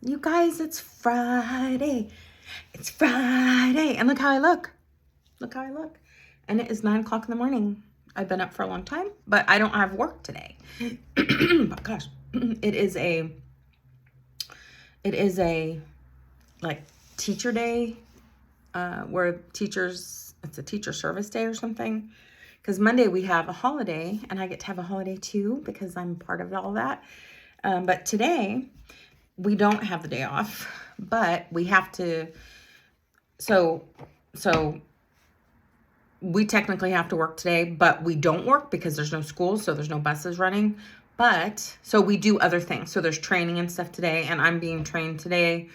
You guys, it's Friday. It's Friday. And look how I look. Look how I look. And it is 9 o'clock in the morning. I've been up for a long time, but I don't have work today. But gosh, it is a like teacher day, where teachers, it's a teacher service day or something. Because Monday we have a holiday, and I get to have a holiday too because I'm part of all that. But today we don't have the day off, but we have to. So we technically have to work today, but we don't work because there's no school, so there's no buses running. But so we do other things. So there's training and stuff today, and I'm being trained today.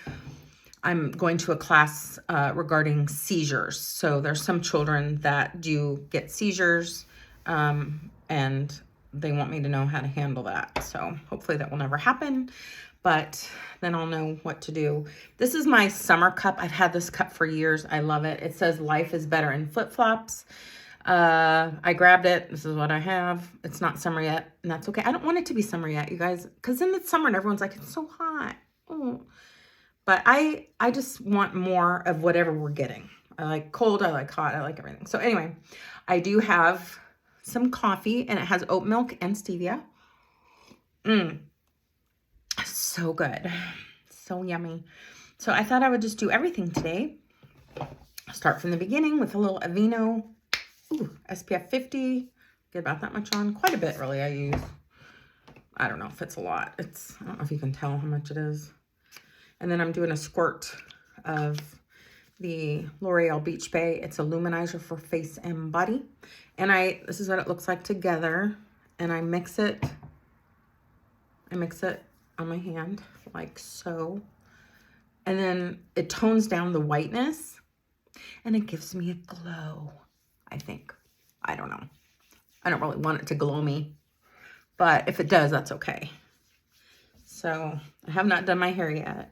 I'm going to a class regarding seizures. So there's some children that do get seizures, and they want me to know how to handle that. So hopefully that will never happen, but then I'll know what to do. This is my summer cup. I've had this cup for years. I love it. It says life is better in flip-flops. I grabbed it. This is what I have. It's not summer yet, and that's okay. I don't want it to be summer yet, you guys, because then it's summer and everyone's like, it's so hot. Oh. But I just want more of whatever we're getting. I like cold, I like hot, I like everything. So anyway, I do have some coffee, and it has oat milk and stevia. So good. So yummy. So I thought I would just do everything today. Start from the beginning with a little Aveeno. Ooh, SPF 50. Get about that much on. Quite a bit, really, I use. I don't know if it's a lot. I don't know if you can tell how much it is. And then I'm doing a squirt of the L'Oreal Beach Bay. It's a luminizer for face and body. And this is what it looks like together. And I mix it on my hand like so. And then it tones down the whiteness and it gives me a glow, I think. I don't know. I don't really want it to glow me, but if it does, that's okay. So I have not done my hair yet.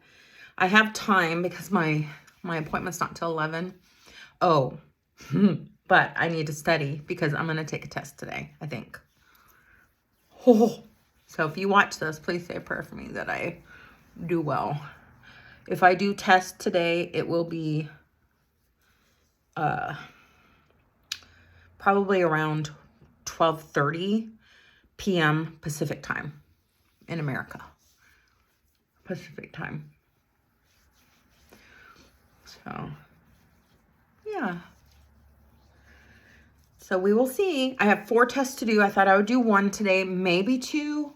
I have time because my appointment's not till 11. Oh, but I need to study because I'm going to take a test today, I think. Oh. So if you watch this, please say a prayer for me that I do well. If I do test today, it will be probably around 12:30 p.m. Pacific time in America. Pacific time. So, yeah. So we will see. I have 4 tests to do. I thought I would do 1 today, maybe 2.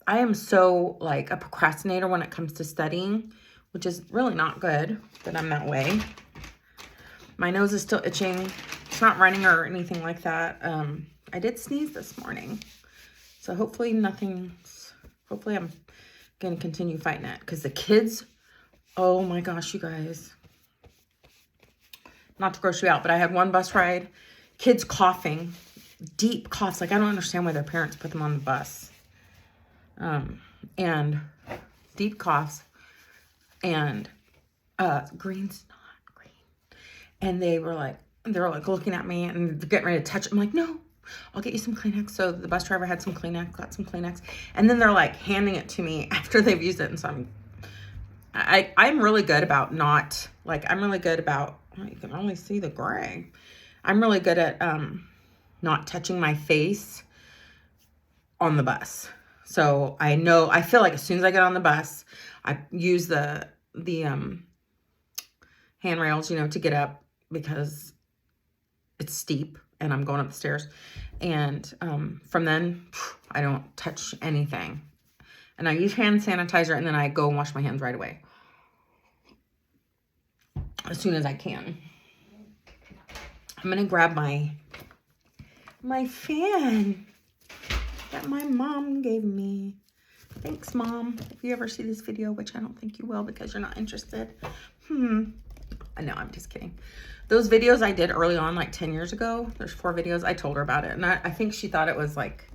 I am so like a procrastinator when it comes to studying, which is really not good that I'm that way. My nose is still itching. It's not running or anything like that. I did sneeze this morning. So hopefully I'm going to continue fighting it because the kids, oh my gosh, you guys. Not to gross you out, but I had one bus ride. Kids coughing. Deep coughs. Like, I don't understand why their parents put them on the bus. And deep coughs. And green's not green. And they were like looking at me and getting ready to touch it. I'm like, no, I'll get you some Kleenex. So the bus driver had some Kleenex, got some Kleenex. And then they're like handing it to me after they've used it. And so I'm really good about you can only see the gray. I'm really good at not touching my face on the bus. So I feel like as soon as I get on the bus, I use the handrails, to get up because it's steep and I'm going up the stairs. And from then, I don't touch anything. And I use hand sanitizer, and then I go and wash my hands right away. As soon as I can. I'm going to grab my fan that my mom gave me. Thanks, Mom. If you ever see this video, which I don't think you will because you're not interested. No, I'm just kidding. Those videos I did early on, like 10 years ago, there's 4 videos. I told her about it. And I think she thought it was like,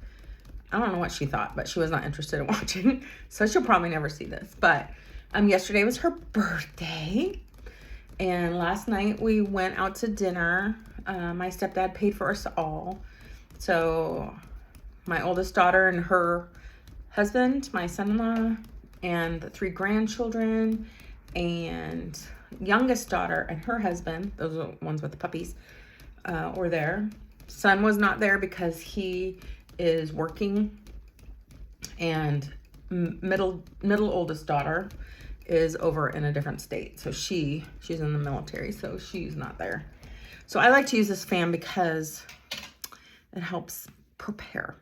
I don't know what she thought, but she was not interested in watching. So she'll probably never see this. But yesterday was her birthday. And last night we went out to dinner. My stepdad paid for us all. So my oldest daughter and her husband, my son-in-law, and the 3 grandchildren, and youngest daughter and her husband, those are the ones with the puppies, were there. Son was not there because he is working, and middle oldest daughter is over in a different state. So she's in the military, so she's not there. So I like to use this fan because it helps prepare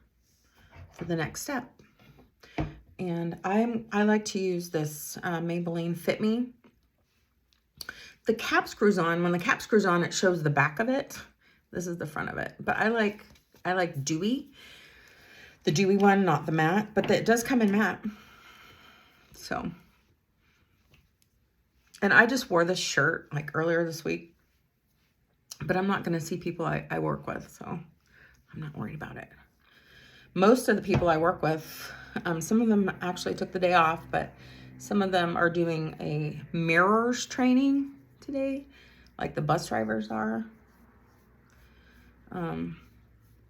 for the next step. And I like to use this Maybelline Fit Me. The cap screws on. When the cap screws on, it shows the back of it. This is the front of it. But I like dewy. The dewy one, not the matte. But it does come in matte. So. And I just wore this shirt like earlier this week. But I'm not going to see people I work with. So I'm not worried about it. Most of the people I work with, some of them actually took the day off. But some of them are doing a mirrors training today, like the bus drivers are.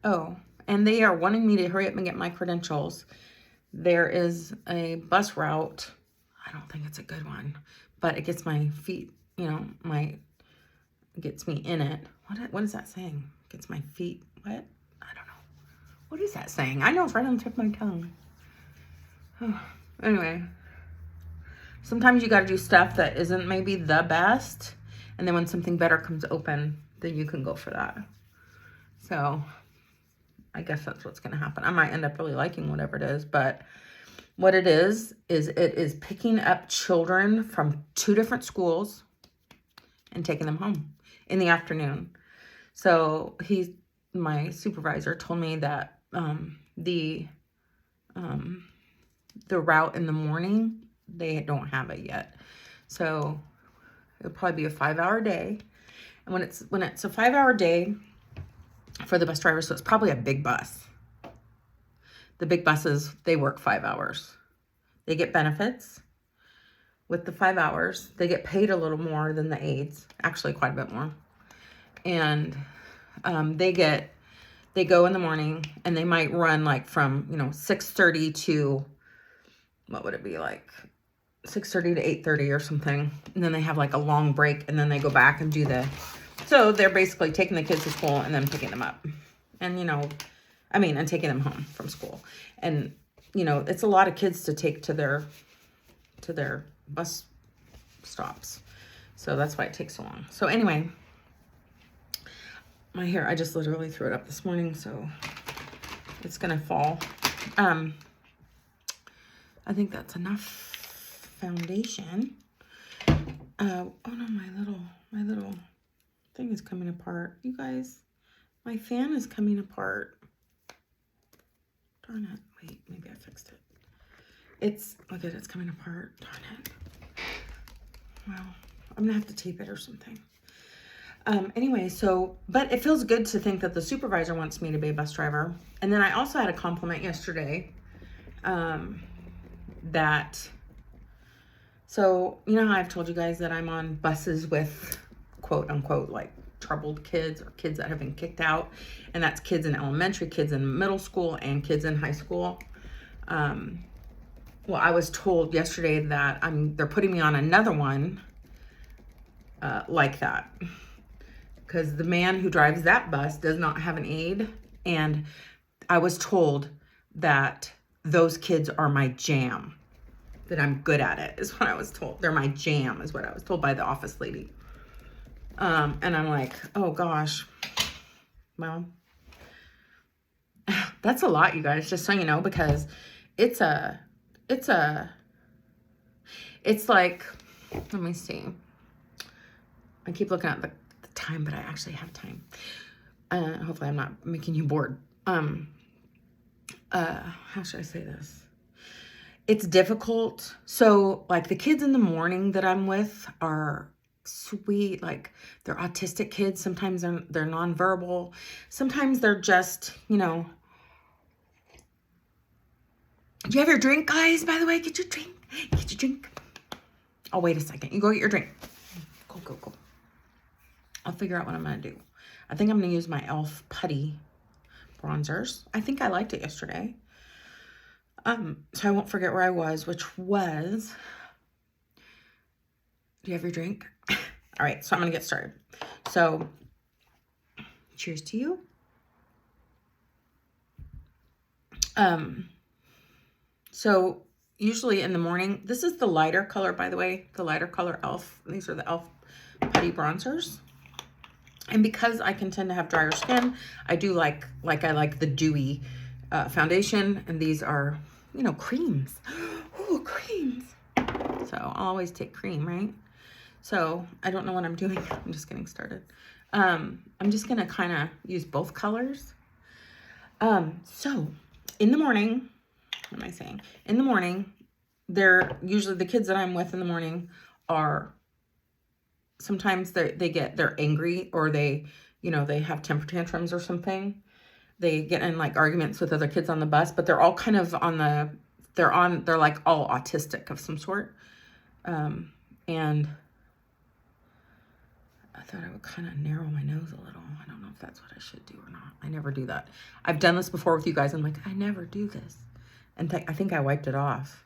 Oh, and they are wanting me to hurry up and get my credentials. There is a bus route. I don't think it's a good one, but it gets my feet, gets me in it. What is that saying? Gets my feet wet? I don't know. What is that saying? I know it's right on the tip of my tongue. Anyway. Sometimes you got to do stuff that isn't maybe the best. And then when something better comes open, then you can go for that. So I guess that's what's going to happen. I might end up really liking whatever it is. But what it is it is picking up children from 2 different schools and taking them home in the afternoon. So my supervisor told me that the route in the morning, they don't have it yet. So it'll probably be a 5-hour day. And when it's a 5-hour day for the bus driver, so it's probably a big bus. The big buses, they work 5 hours. They get benefits with the 5 hours. They get paid a little more than the aides, actually quite a bit more. And they go in the morning, and they might run like from 6:30 to, what would it be, like 6:30 to 8:30 or something. And then they have like a long break, and then they go back and do so they're basically taking the kids to school and then picking them up. And, and taking them home from school. And, it's a lot of kids to take to their bus stops. So that's why it takes so long. So anyway, my hair, I just literally threw it up this morning, so it's going to fall. I think that's enough foundation. Oh no, my little thing is coming apart. You guys, my fan is coming apart. Darn it. Wait, maybe I fixed it. Look at it, it's coming apart. Darn it. Well, I'm gonna have to tape it or something. Anyway, but it feels good to think that the supervisor wants me to be a bus driver. And then I also had a compliment yesterday, so you know how I've told you guys that I'm on buses with quote unquote like troubled kids, or kids that have been kicked out, and that's kids in elementary, kids in middle school, and kids in high school. Well, I was told yesterday that they're putting me on another one like that, because the man who drives that bus does not have an aide, and I was told that those kids are my jam, that I'm good at it, is what I was told. They're my jam, is what I was told by the office lady. And I'm like, oh gosh, well, that's a lot, you guys, just so you know, because it's like, let me see. I keep looking at the time, but I actually have time. Hopefully I'm not making you bored. How should I say this? It's difficult. So like the kids in the morning that I'm with are sweet. Like they're autistic kids. Sometimes they're nonverbal. Sometimes they're just, do you have your drink, guys? By the way, get your drink. Get your drink. Oh, wait a second. You go get your drink. Go. I'll figure out what I'm going to do. I think I'm going to use my e.l.f. putty bronzers. I think I liked it yesterday. So I won't forget where I was, which was, do you have your drink? All right, so I'm going to get started. So cheers to you. So usually in the morning, this is the lighter color, by the way, the lighter color e.l.f. These are the e.l.f. Putty Bronzers. And because I can tend to have drier skin, I do like I like the dewy foundation. And these are, you know, creams. Ooh, creams. So I'll always take cream, right? So I don't know what I'm doing. I'm just getting started. I'm just going to kind of use both colors. So in the morning, what am I saying? In the morning, they're usually the kids that I'm with in the morning are sometimes they're angry, or they, you know, they have temper tantrums or something. They get in like arguments with other kids on the bus, but they're all kind of they're like all autistic of some sort. And I thought I would kind of narrow my nose a little. I don't know if that's what I should do or not. I never do that. I've done this before with you guys. I'm like, I never do this. And I think I wiped it off.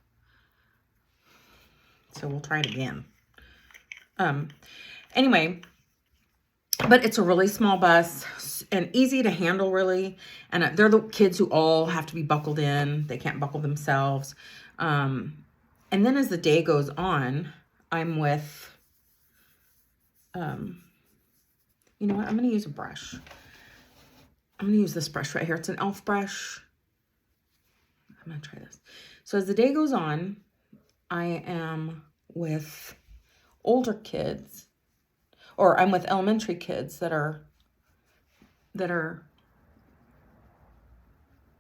So we'll try it again. Anyway, but it's a really small bus and easy to handle, really. And they're the kids who all have to be buckled in. They can't buckle themselves. And then as the day goes on, I'm with, you know what? I'm going to use a brush. I'm going to use this brush right here. It's an e.l.f. brush. I'm going to try this. So as the day goes on, I am with older kids, or I'm with elementary kids that are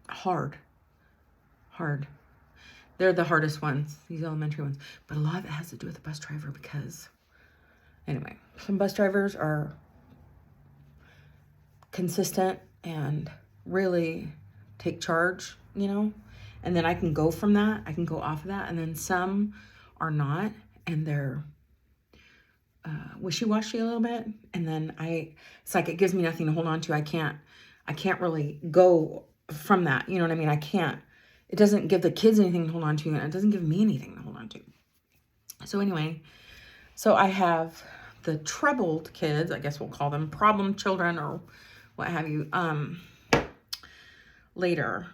hard. They're the hardest ones, these elementary ones. But a lot of it has to do with the bus driver, because anyway, some bus drivers are consistent and really take charge, you know, and then I can go from that. I can go off of that. And then some are not, and they're wishy-washy a little bit. And then it's like, it gives me nothing to hold on to. I can't really go from that. You know what I mean? It doesn't give the kids anything to hold on to, and it doesn't give me anything to hold on to. So anyway, so I have the troubled kids, I guess we'll call them problem children or what have you, later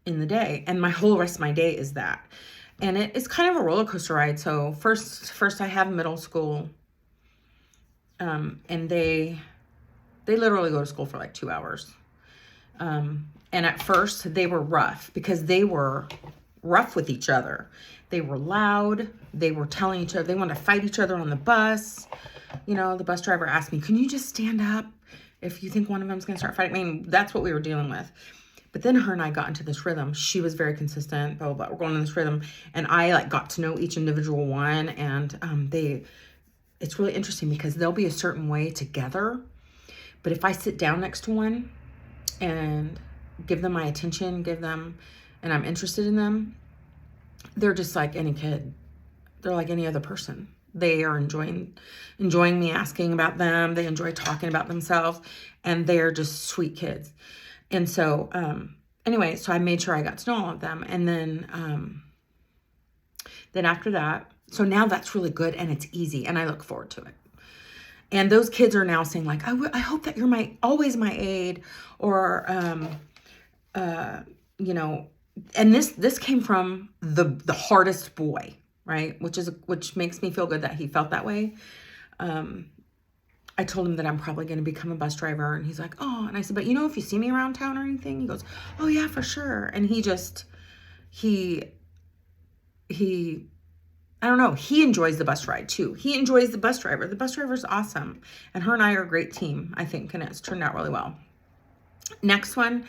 in the day. And my whole rest of my day is that. And it's kind of a roller coaster ride. So first I have middle school, and they literally go to school for like 2 hours. And at first they were rough, because they were rough with each other. They were loud. They were telling each other, they wanted to fight each other on the bus. You know, the bus driver asked me, can you just stand up if you think one of them's going to start fighting? I mean, that's what we were dealing with. But then her and I got into this rhythm. She was very consistent, blah, blah, blah. We're going in this rhythm. And I like got to know each individual one. And it's really interesting, because they'll be a certain way together. But if I sit down next to one and give them my attention, and I'm interested in them, they're just like any kid. They're like any other person. They are enjoying me asking about them. They enjoy talking about themselves, and they're just sweet kids. And so, anyway, so I made sure I got to know all of them. And then after that, so now that's really good, and it's easy, and I look forward to it. And those kids are now saying like, I hope that you're always my aide, or, you know, and this came from the hardest boy, right? Which makes me feel good that he felt that way. I told him that I'm probably going to become a bus driver, and he's like, oh, and I said, but you know, if you see me around town or anything, he goes, oh yeah, for sure. And he I don't know, he enjoys the bus ride too. He enjoys the bus driver. The bus driver's awesome. And her and I are a great team, I think, and it's turned out really well. Next one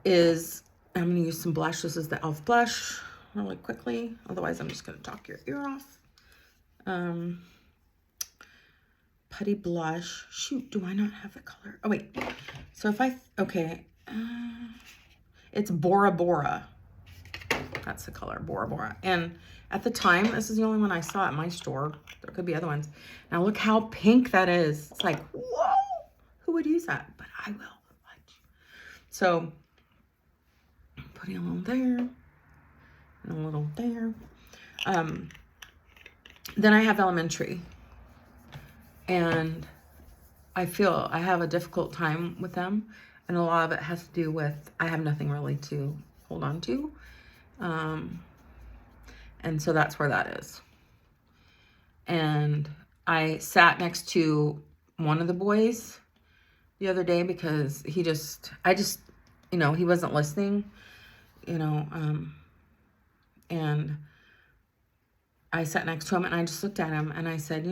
is, I'm going to use some blush. This is the e.l.f. blush really quickly. Otherwise, I'm just going to talk your ear off. Putty blush. Shoot, do I not have the color? Oh, wait. So if okay. It's Bora Bora. That's the color, Bora Bora. And at the time, this is the only one I saw at my store. There could be other ones. Now look how pink that is. It's like, whoa, who would use that? But I will. Watch. So putting a little there. and a little there. Then I have elementary, and I feel I have a difficult time with them, and a lot of it has to do with I have nothing really to hold on to, and so that's where that is. And I sat next to one of the boys the other day because he wasn't listening, and I sat next to him and I just looked at him and I said,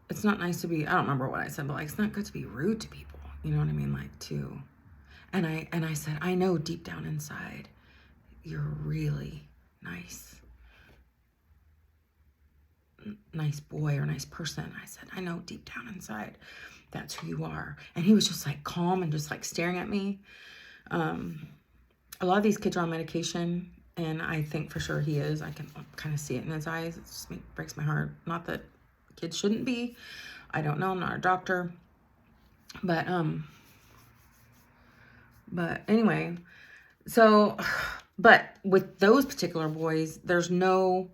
it's not nice to be, I don't remember what I said, but like, it's not good to be rude to people. You know what I mean? Like and I said, I know deep down inside, you're really nice boy or nice person. I said, I know deep down inside, that's who you are. And he was just like calm and just like staring at me. A lot of these kids are on medication, and I think for sure he is. I can kind of see it in his eyes. It just breaks my heart. Not that kids shouldn't be. I don't know. I'm not a doctor. But anyway, so, but with those particular boys, there's not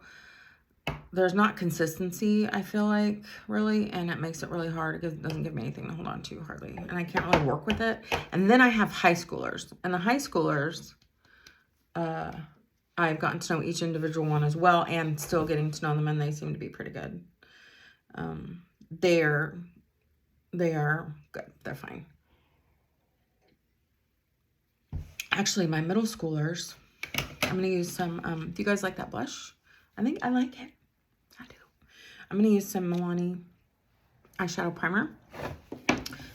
consistency, I feel like, really, and it makes it really hard. It doesn't give me anything to hold on to, hardly, and I can't really work with it. And then I have high schoolers, and the high schoolers, I've gotten to know each individual one as well, and still getting to know them, and they seem to be pretty good. They are good. They're fine. Actually, my middle schoolers, I'm going to use some, do you guys like that blush? I think I like it. I do. I'm going to use some Milani eyeshadow primer.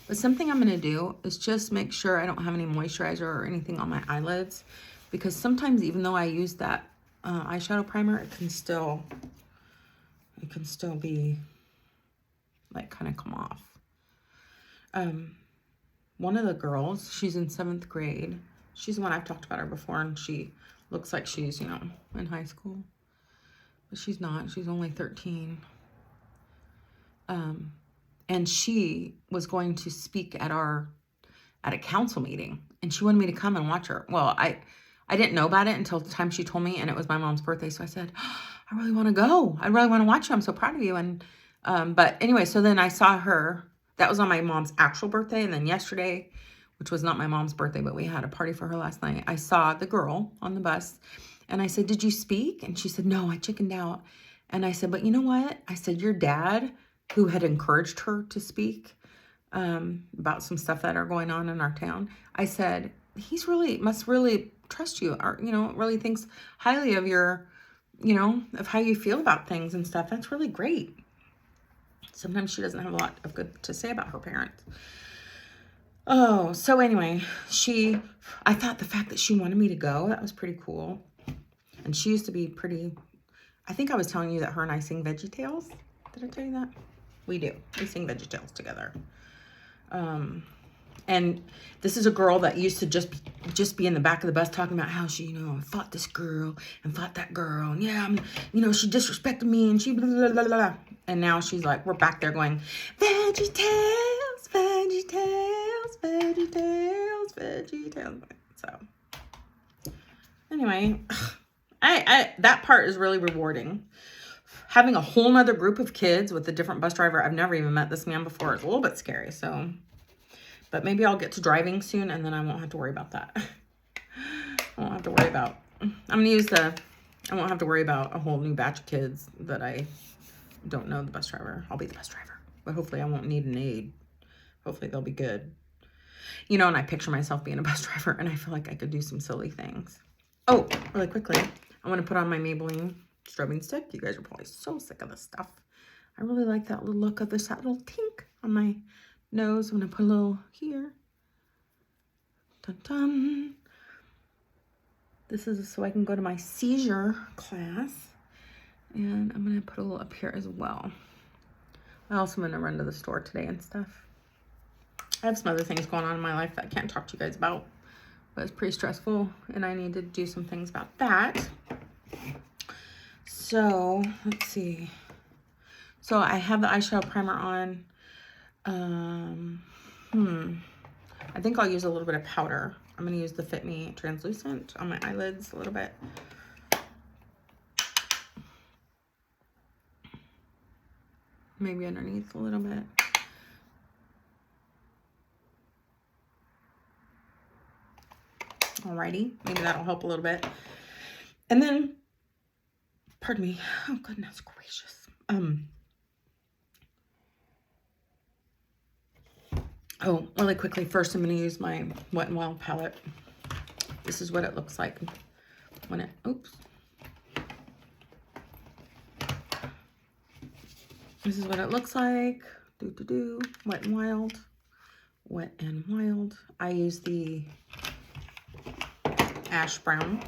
But something I'm going to do is just make sure I don't have any moisturizer or anything on my eyelids. Because sometimes even though I use that eyeshadow primer, it can still be like kind of come off. One of the girls, she's in 7th grade. She's the one I've talked about her before, and she looks like she's, in high school. But she's not. She's only 13. And she was going to speak at a council meeting, and she wanted me to come and watch her. Well, I didn't know about it until the time she told me, and it was my mom's birthday. So I said, I really want to go. I really want to watch you. I'm so proud of you. And, but anyway, so then I saw her. That was on my mom's actual birthday. And then yesterday, which was not my mom's birthday, but we had a party for her last night, I saw the girl on the bus, and I said, did you speak? And she said, no, I chickened out. And I said, but you know what? I said, your dad, who had encouraged her to speak about some stuff that are going on in our town, I said, must really trust you, or, really thinks highly of your, of how you feel about things and stuff. That's really great. Sometimes she doesn't have a lot of good to say about her parents. Oh, so anyway, I thought the fact that she wanted me to go, that was pretty cool. And she used to be I think I was telling you that her and I sing VeggieTales. Did I tell you that? We do. We sing VeggieTales together. And this is a girl that used to just be in the back of the bus talking about how she, fought this girl and fought that girl. And yeah, she disrespected me and she blah, blah, blah, blah. And now she's like, we're back there going, VeggieTales, VeggieTales, VeggieTales, VeggieTales. So anyway, I that part is really rewarding. Having a whole nother group of kids with a different bus driver. I've never even met this man before. It's a little bit scary. So, but maybe I'll get to driving soon, and then I won't have to worry about that. I won't have to worry about, I won't have to worry about a whole new batch of kids that I don't know the bus driver. I'll be the bus driver, but hopefully I won't need an aide. Hopefully they'll be good. And I picture myself being a bus driver, and I feel like I could do some silly things. Oh, really quickly, I want to put on my Maybelline strobing stick. You guys are probably so sick of this stuff. I really like that little look of this, that little tink on my nose. I'm going to put a little here. Dun dun. This is so I can go to my seizure class. And I'm going to put a little up here as well. I also am going to run to the store today and stuff. I have some other things going on in my life that I can't talk to you guys about. But it's pretty stressful, and I need to do some things about that. So, let's see. So, I have the eyeshadow primer on. I think I'll use a little bit of powder. I'm going to use the Fit Me translucent on my eyelids a little bit. Maybe underneath a little bit. Alrighty, maybe that'll help a little bit. And then, pardon me, oh goodness gracious. Oh, really quickly, first I'm going to use my Wet n Wild palette. This is what it looks like when it, oops. This is what it looks like. Wet n Wild. Wet n Wild. I use the ash brown.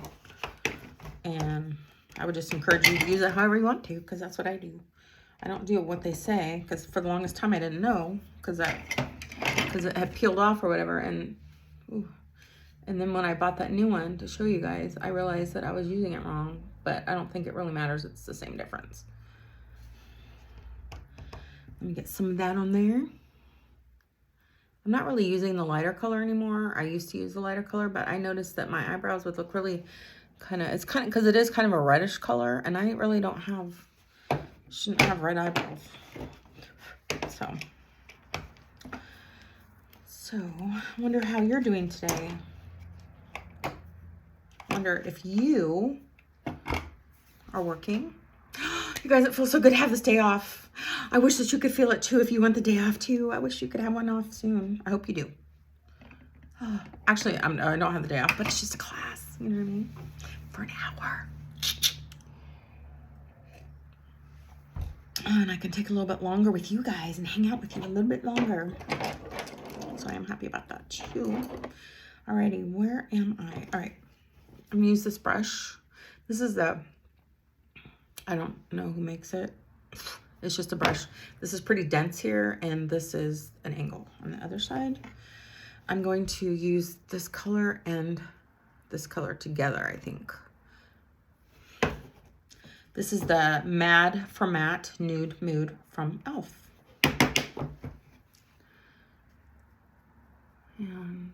And I would just encourage you to use it however you want to, because that's what I do. I don't do what they say, because for the longest time I didn't know, because it had peeled off or whatever. And then when I bought that new one to show you guys, I realized that I was using it wrong. But I don't think it really matters. It's the same difference. Let me get some of that on there. I'm not really using the lighter color anymore. I used to use the lighter color, but I noticed that my eyebrows would look really because it is kind of a reddish color, and I really shouldn't have red eyebrows. So I wonder how you're doing today. I wonder if you are working. You guys, it feels so good to have this day off. I wish that you could feel it too if you want the day off too. I wish you could have one off soon. I hope you do. Actually, I don't have the day off, but it's just a class. You know what I mean? For an hour. And I can take a little bit longer with you guys and hang out with you a little bit longer. So I am happy about that too. Alrighty, where am I? All right, I'm gonna use this brush. This is I don't know who makes it. It's just a brush. This is pretty dense here, and this is an angle on the other side. I'm going to use this color and this color together, I think. This is the Mad for Matte Nude Mood from e.l.f. And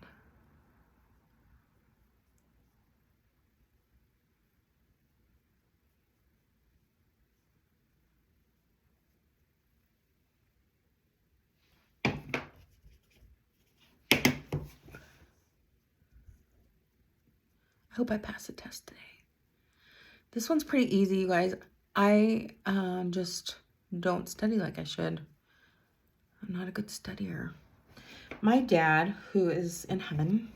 I hope I pass the test today. This one's pretty easy, you guys. I just don't study like I should. I'm not a good studier. My dad, who is in heaven,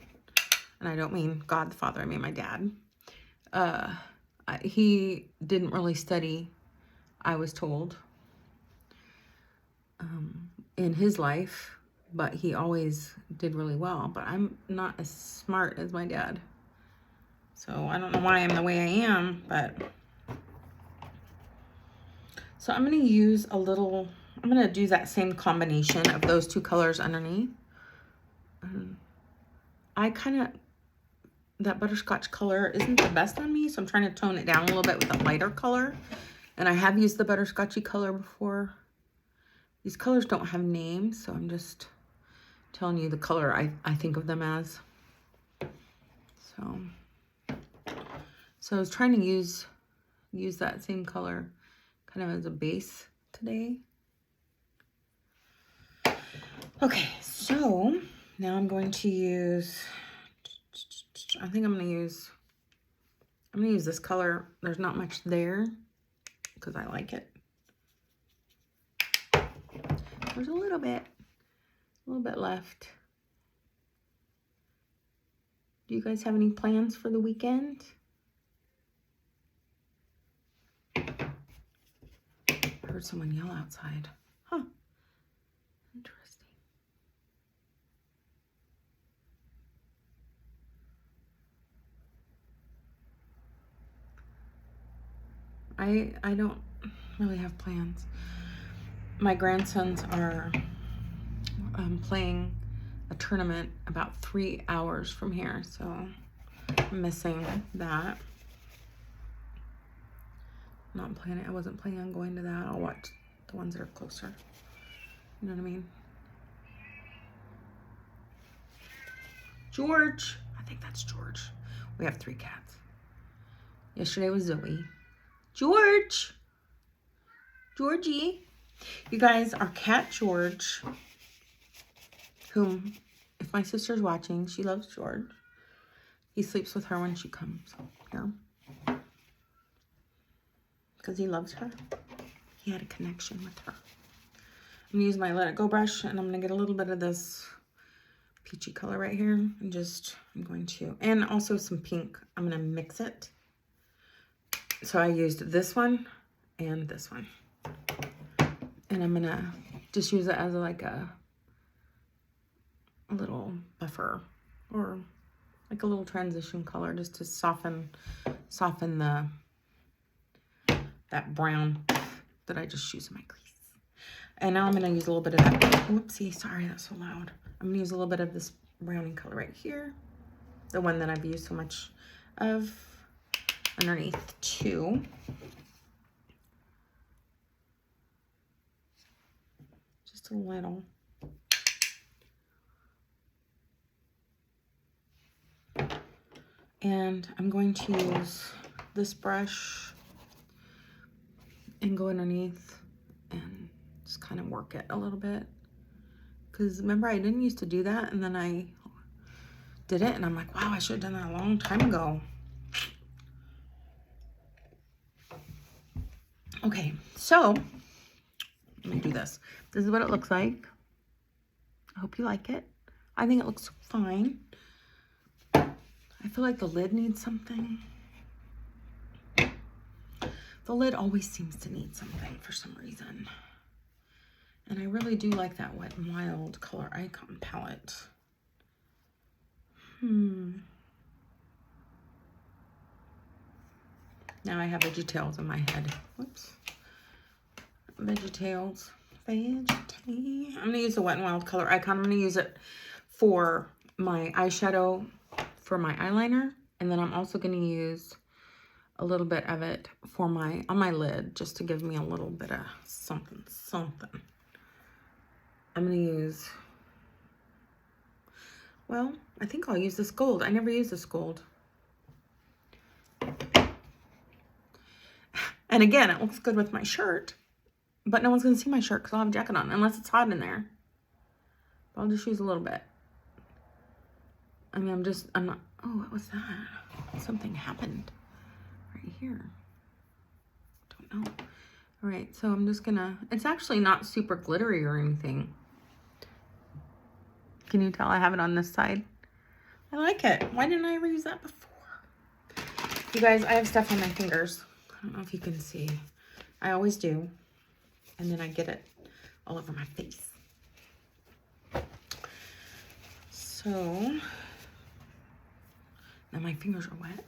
and I don't mean God the Father, I mean my dad, he didn't really study, I was told, in his life, but he always did really well. But I'm not as smart as my dad. So I don't know why I'm the way I am, but. So I'm going to use I'm going to do that same combination of those two colors underneath. That butterscotch color isn't the best on me, so I'm trying to tone it down a little bit with a lighter color. And I have used the butterscotchy color before. These colors don't have names, so I'm just telling you the color I think of them as. So I was trying to use that same color kind of as a base today. Okay, so now I'm going to use, I think I'm going to use this color. There's not much there because I like it. There's a little bit left. Do you guys have any plans for the weekend? I heard someone yell outside. Huh. Interesting. I don't really have plans. My grandsons are playing a tournament about 3 hours from here, so I'm missing that. I wasn't planning on going to that. I'll watch the ones that are closer. You know what I mean? George, I think that's George. We have 3 cats. Yesterday was Zoe. George! Georgie! You guys, our cat George, whom, if my sister's watching, she loves George. He sleeps with her when she comes here. Because he loves her. He had a connection with her. I'm going to use my Let It Go brush, and I'm going to get a little bit of this peachy color right here. And just, I'm going to, and also some pink. I'm going to mix it. So I used this one and this one. And I'm going to just use it as like a little buffer or like a little transition color just to soften that brown that I just used in my crease. And now I'm going to use a little bit of that. Whoopsie, sorry, that's so loud. I'm going to use a little bit of this browning color right here. The one that I've used so much of underneath too. Just a little. And I'm going to use this brush and go underneath and just kind of work it a little bit. Because remember, I didn't used to do that, and then I did it, and I'm like, wow, I should have done that a long time ago. Okay, so let me do this. This is what it looks like. I hope you like it. I think it looks fine. I feel like the lid needs something. The lid always seems to need something for some reason. And I really do like that Wet n Wild color icon palette. Now I have VeggieTales in my head. Whoops. VeggieTales. I'm going to use the Wet n Wild color icon. I'm going to use it for my eyeshadow for my eyeliner. And then I'm also going to use a little bit of it for on my lid, just to give me a little bit of something. I'm going to use, well, I think I'll use this gold. I never use this gold. And again, it looks good with my shirt, but no one's going to see my shirt because I'll have a jacket on, unless it's hot in there. But I'll just use a little bit. I mean, I'm not, oh, what was that? Something happened right here. Don't know. All right, so I'm just gonna, it's actually not super glittery or anything. Can you tell I have it on this side? I like it. Why didn't I ever use that before? You guys, I have stuff on my fingers. I don't know if you can see. I always do. And then I get it all over my face. So, now my fingers are wet.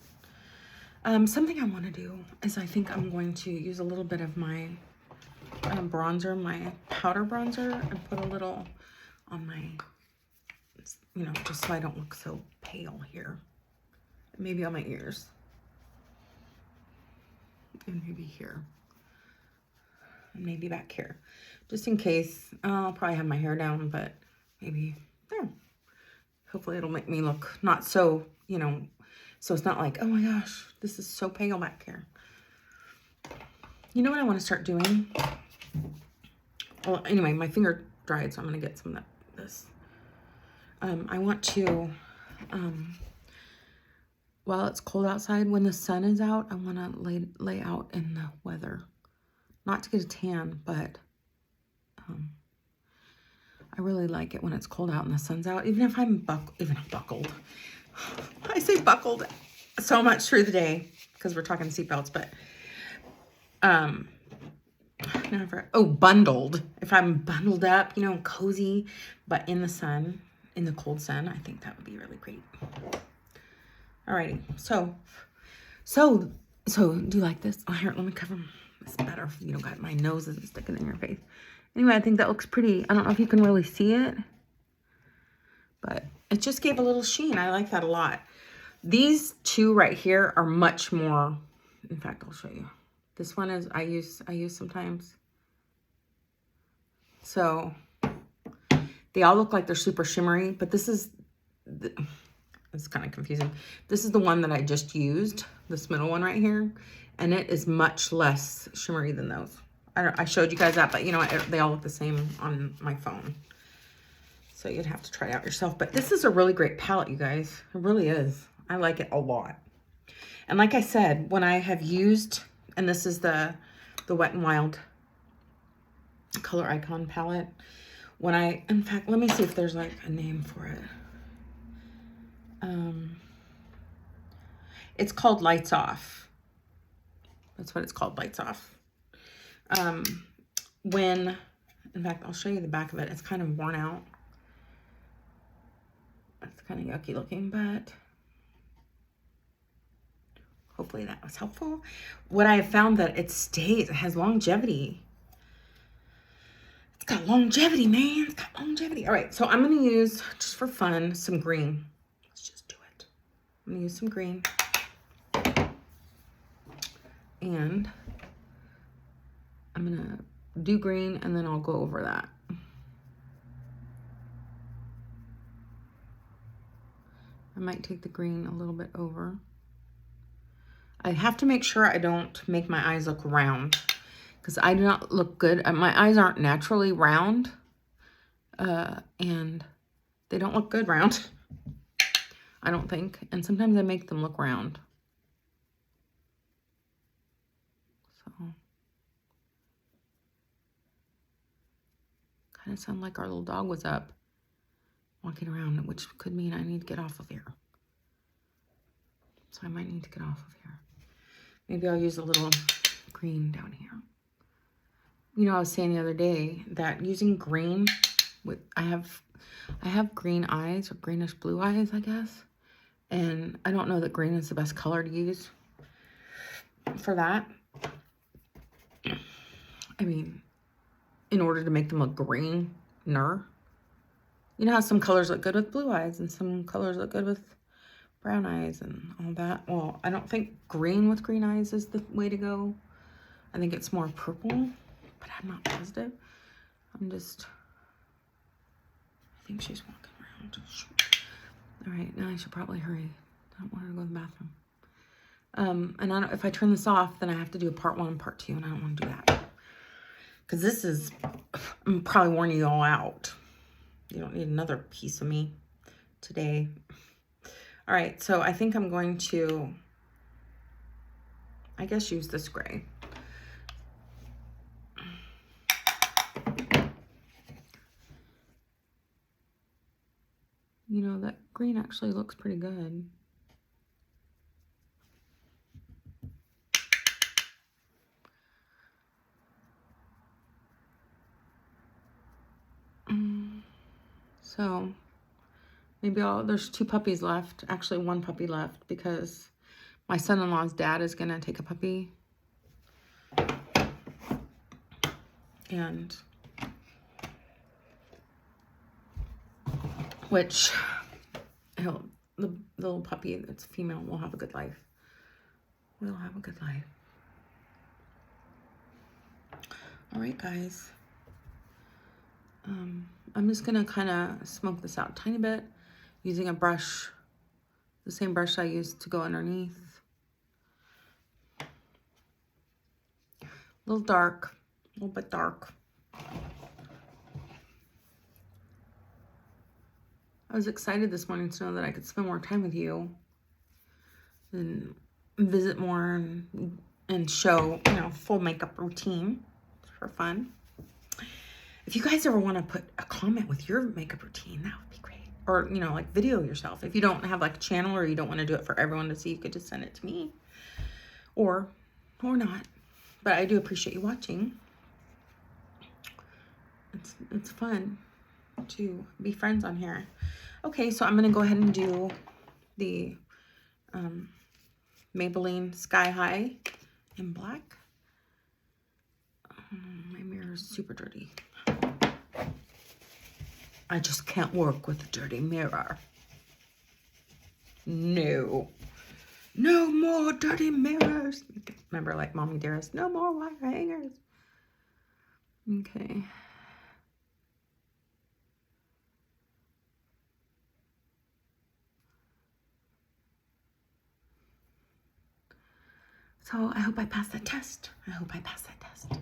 Something I want to do is I think I'm going to use a little bit of my bronzer, my powder bronzer, and put a little on my, you know, just so I don't look so pale here. Maybe on my ears. And maybe here. And maybe back here. Just in case. I'll probably have my hair down, but maybe there. Hopefully it'll make me look not so, you know, so it's not like, oh my gosh, this is so pale back here. You know what I want to start doing? Well, anyway, my finger dried, so I'm going to get some of this. I want to, while it's cold outside, when the sun is out, I want to lay out in the weather. Not to get a tan, but I really like it when it's cold out and the sun's out. Even if I'm buckled. I say buckled so much through the day because we're talking seatbelts, but bundled. If I'm bundled up, you know, cozy, but in the sun, in the cold sun, I think that would be really great. Alrighty, so do you like this? Oh, here, let me cover this better if you don't got my nose isn't sticking in your face. Anyway, I think that looks pretty. I don't know if you can really see it, but it just gave a little sheen. I like that a lot. These two right here are much more, in fact, I'll show you. This one is, I use sometimes. So they all look like they're super shimmery, but this is, It's kind of confusing. This is the one that I just used, this middle one right here, and it is much less shimmery than those. I showed you guys that, but you know what? They all look the same on my phone. So you'd have to try it out yourself. But this is a really great palette, you guys. It really is. I like it a lot. And like I said, when I have used, and this is the Wet n Wild Color Icon palette. In fact, let me see if there's like a name for it. It's called Lights Off. That's what it's called, Lights Off. In fact, I'll show you the back of it. It's kind of worn out. It's kind of yucky looking, but hopefully that was helpful. What I have found that it stays, it has longevity. It's got longevity, man. It's got longevity. All right, so I'm going to use, just for fun, some green. Let's just do it. I'm going to use some green. And I'm going to do green, and then I'll go over that. I might take the green a little bit over. I have to make sure I don't make my eyes look round, because I do not look good. My eyes aren't naturally round, and they don't look good round, I don't think. And sometimes I make them look round. So, kind of sound like our little dog was up walking around, which could mean I need to get off of here. So I might need to get off of here. Maybe I'll use a little green down here. You know, I was saying the other day that using green with, I have green eyes, or greenish blue eyes, I guess. And I don't know that green is the best color to use for that. I mean, in order to make them look greener. You know how some colors look good with blue eyes and some colors look good with brown eyes and all that. Well, I don't think green with green eyes is the way to go. I think it's more purple, but I'm not positive. I think she's walking around. All right, now I should probably hurry. I don't want her to go to the bathroom. And if I turn this off, then I have to do a part 1 and part 2, and I don't want to do that. Because this is, I'm probably warning you all out. You don't need another piece of me today. All right, so I think I'm going to, I guess, use this gray. You know, that green actually looks pretty good. So maybe there's 2 puppies left. Actually, 1 puppy left, because my son-in-law's dad is gonna take a puppy. And which the little puppy that's female will have a good life. We'll have a good life. All right, guys. I'm just gonna kind of smoke this out a tiny bit using a brush, the same brush I used to go underneath. A little dark, a little bit dark. I was excited this morning to know that I could spend more time with you and visit more and show, you know, full makeup routine for fun. If you guys ever want to put a comment with your makeup routine, that would be great. Or, you know, like video yourself. If you don't have like a channel, or you don't want to do it for everyone to see, you could just send it to me. Or not. But I do appreciate you watching. It's fun to be friends on here. Okay, so I'm going to go ahead and do the Maybelline Sky High in black. My mirror is super dirty. I just can't work with a dirty mirror. No. No more dirty mirrors. Remember, like Mommy Dearest, no more wire hangers. Okay. So I hope I pass that test. I hope I pass that test.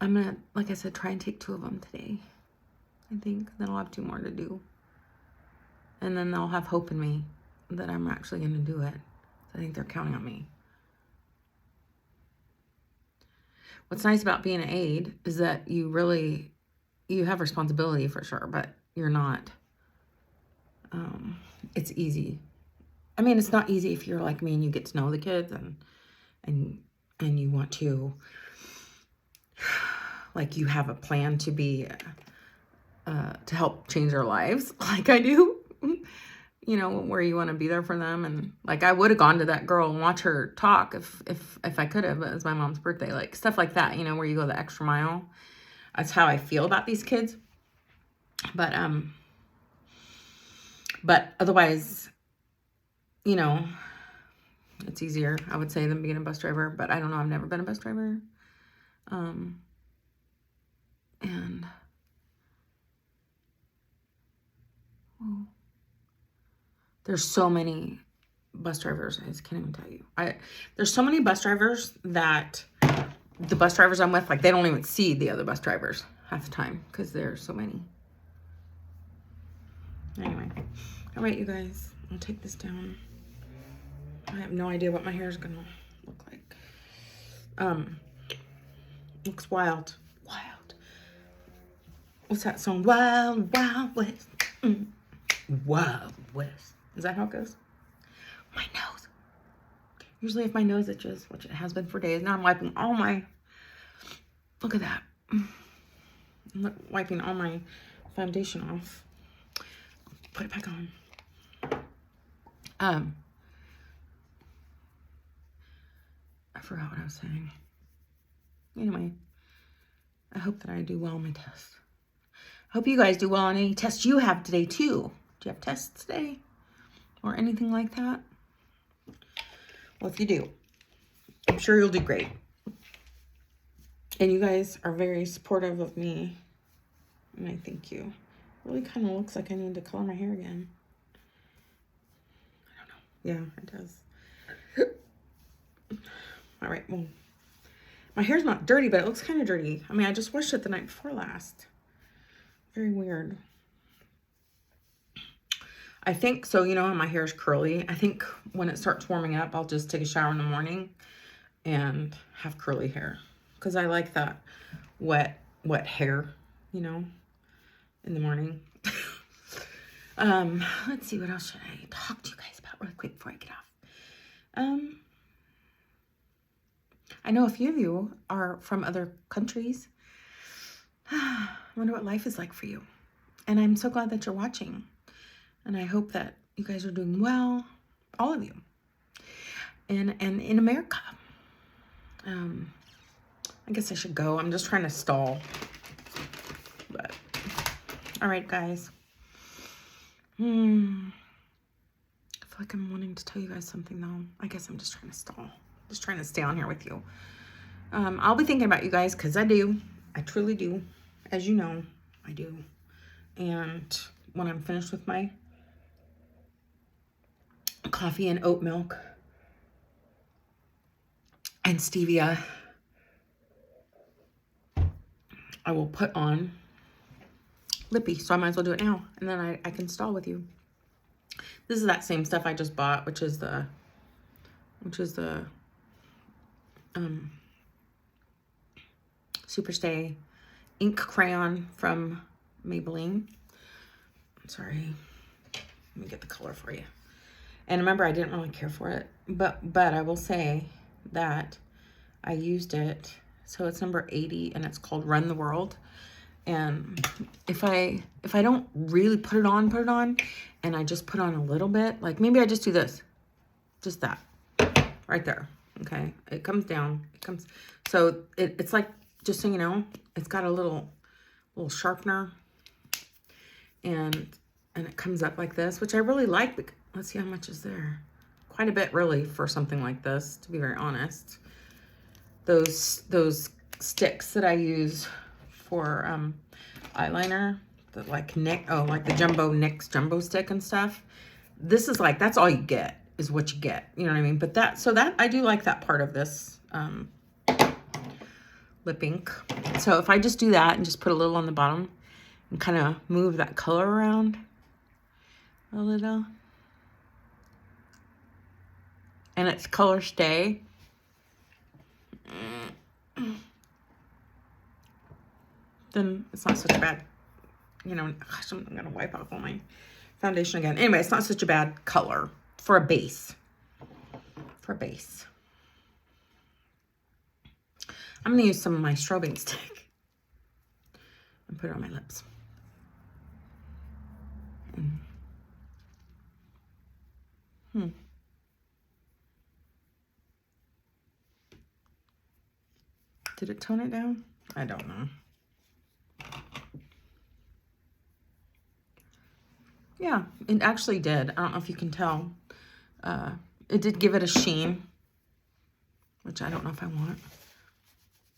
I'm gonna, like I said, try and take 2 of them today. I think. Then I'll have 2 more to do. And then they'll have hope in me that I'm actually gonna do it. I think they're counting on me. What's nice about being an aide is that you have responsibility for sure, but you're not, it's easy. I mean, it's not easy if you're like me and you get to know the kids and you want to, like, you have a plan to be, to help change their lives like I do, you know, where you want to be there for them. And like, I would have gone to that girl and watch her talk if I could have, but it was my mom's birthday, like stuff like that, you know, where you go the extra mile. That's how I feel about these kids. But otherwise, you know, it's easier, I would say, than being a bus driver. But I don't know. I've never been a bus driver. And there's so many bus drivers. I just can't even tell you. There's so many bus drivers that the bus drivers I'm with, like, they don't even see the other bus drivers half the time because there's so many. Anyway, all right, you guys, I'll take this down. I have no idea what my hair is gonna look like. Looks wild. What's that song? Wild, Wild West. Wild West. Is that how it goes? My nose. Usually if my nose itches, which it has been for days, now I'm wiping all my, look at that. I'm wiping all my foundation off. Put it back on. I forgot what I was saying. Anyway, I hope that I do well on my test. I hope you guys do well on any tests you have today too. Do you have tests today? Or anything like that? Well, if you do, I'm sure you'll do great. And you guys are very supportive of me. And I thank you. It really kind of looks like I need to color my hair again. I don't know. Yeah, it does. All right, well, my hair's not dirty, but it looks kind of dirty. I mean, I just washed it the night before last. Very weird. I think, so you know how my hair is curly? I think when it starts warming up, I'll just take a shower in the morning and have curly hair. Because I like that wet hair, you know, in the morning. Let's see, what else should I talk to you guys about really quick before I get off? I know a few of you are from other countries. I wonder what life is like for you. And I'm so glad that you're watching. And I hope that you guys are doing well, all of you. And in America. I guess I should go. I'm just trying to stall. But, all right, guys. I feel like I'm wanting to tell you guys something, though. I guess I'm just trying to stall. Just trying to stay on here with you. I'll be thinking about you guys because I do. I truly do. As you know, I do. And when I'm finished with my coffee and oat milk and stevia, I will put on Lippy. So I might as well do it now. And then I can stall with you. This is that same stuff I just bought, which is the Superstay ink crayon from Maybelline. Sorry. Let me get the color for you. And remember, I didn't really care for it, but I will say that I used it. So it's number 80 and it's called Run the World. And if I don't really put it on and I just put on a little bit, like maybe I just do this, just that right there. Okay. It comes down, so it's like, just so you know, it's got a little sharpener and it comes up like this, which I really like. Let's see how much is there. Quite a bit, really, for something like this, to be very honest. Those sticks that I use for eyeliner, the like the Jumbo NYX Jumbo stick and stuff. This is like, that's all you get. is what you get. You know what I mean? But that, so that, I do like that part of this lip ink. So if I just do that and just put a little on the bottom and kind of move that color around a little. And it's color stay. Then it's not such a bad, you know, gosh, I'm going to wipe off all my foundation again. Anyway, it's not such a bad color for a base. For a base. I'm going to use some of my strobing stick and put it on my lips. Did it tone it down? I don't know. Yeah, it actually did. I don't know if you can tell. It did give it a sheen, which I don't know if I want.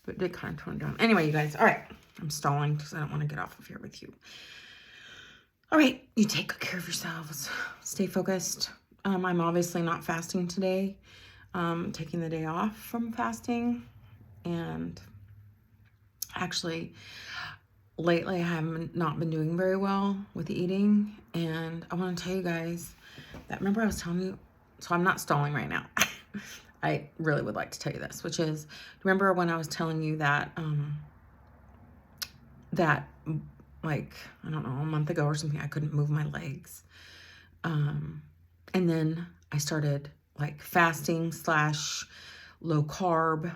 But it did kind of tone it down. Anyway, you guys. All right. I'm stalling because I don't want to get off of here with you. All right. You take good care of yourselves. Stay focused. I'm obviously not fasting today. Taking the day off from fasting. And actually, lately I have not been doing very well with eating. And I want to tell you guys that, remember I was telling you, so I'm not stalling right now. I really would like to tell you this, which is, remember when I was telling you that, like, I don't know, a month ago or something, I couldn't move my legs. And then I started like fasting / low carb,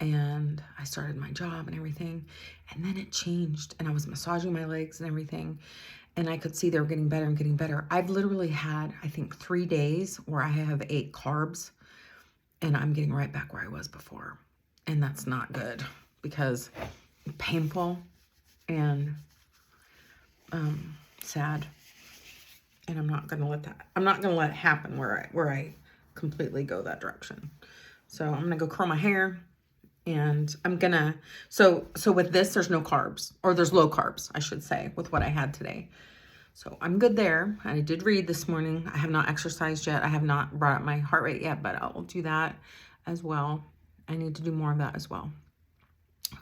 and I started my job and everything. And then it changed, and I was massaging my legs and everything. And I could see they were getting better and getting better. I've literally had, I think, 3 days where I have 8 carbs, and I'm getting right back where I was before. And that's not good because it's painful and sad. And I'm not going to let that, I'm not going to let it happen where I completely go that direction. So I'm going to go curl my hair, and I'm going to, so with this, there's no carbs, or there's low carbs, I should say, with what I had today. So I'm good there. I did read this morning. I have not exercised yet. I have not brought up my heart rate yet, but I'll do that as well. I need to do more of that as well.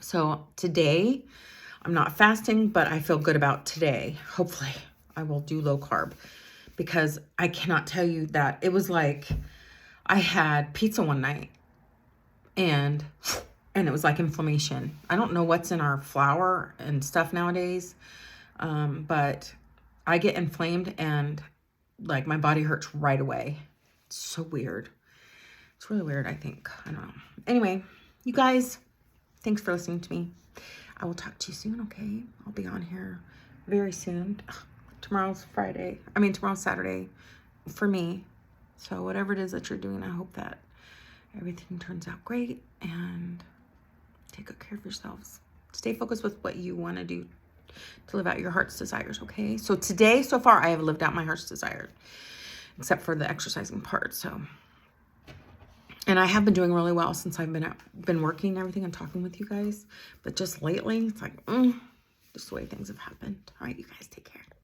So today, I'm not fasting, but I feel good about today. Hopefully, I will do low carb, because I cannot tell you that it was like I had pizza one night, and it was like inflammation. I don't know what's in our flour and stuff nowadays, but I get inflamed and like my body hurts right away. It's so weird. It's really weird, I think. I don't know. Anyway, you guys, thanks for listening to me. I will talk to you soon, okay? I'll be on here very soon. Tomorrow's Friday. I mean, tomorrow's Saturday for me. So whatever it is that you're doing, I hope that everything turns out great, and take good care of yourselves. Stay focused with what you want to do to live out your heart's desires, okay? So today, so far, I have lived out my heart's desire, except for the exercising part. So, and I have been doing really well since I've been working and everything and talking with you guys. But just lately, it's like, just the way things have happened. All right, you guys, take care.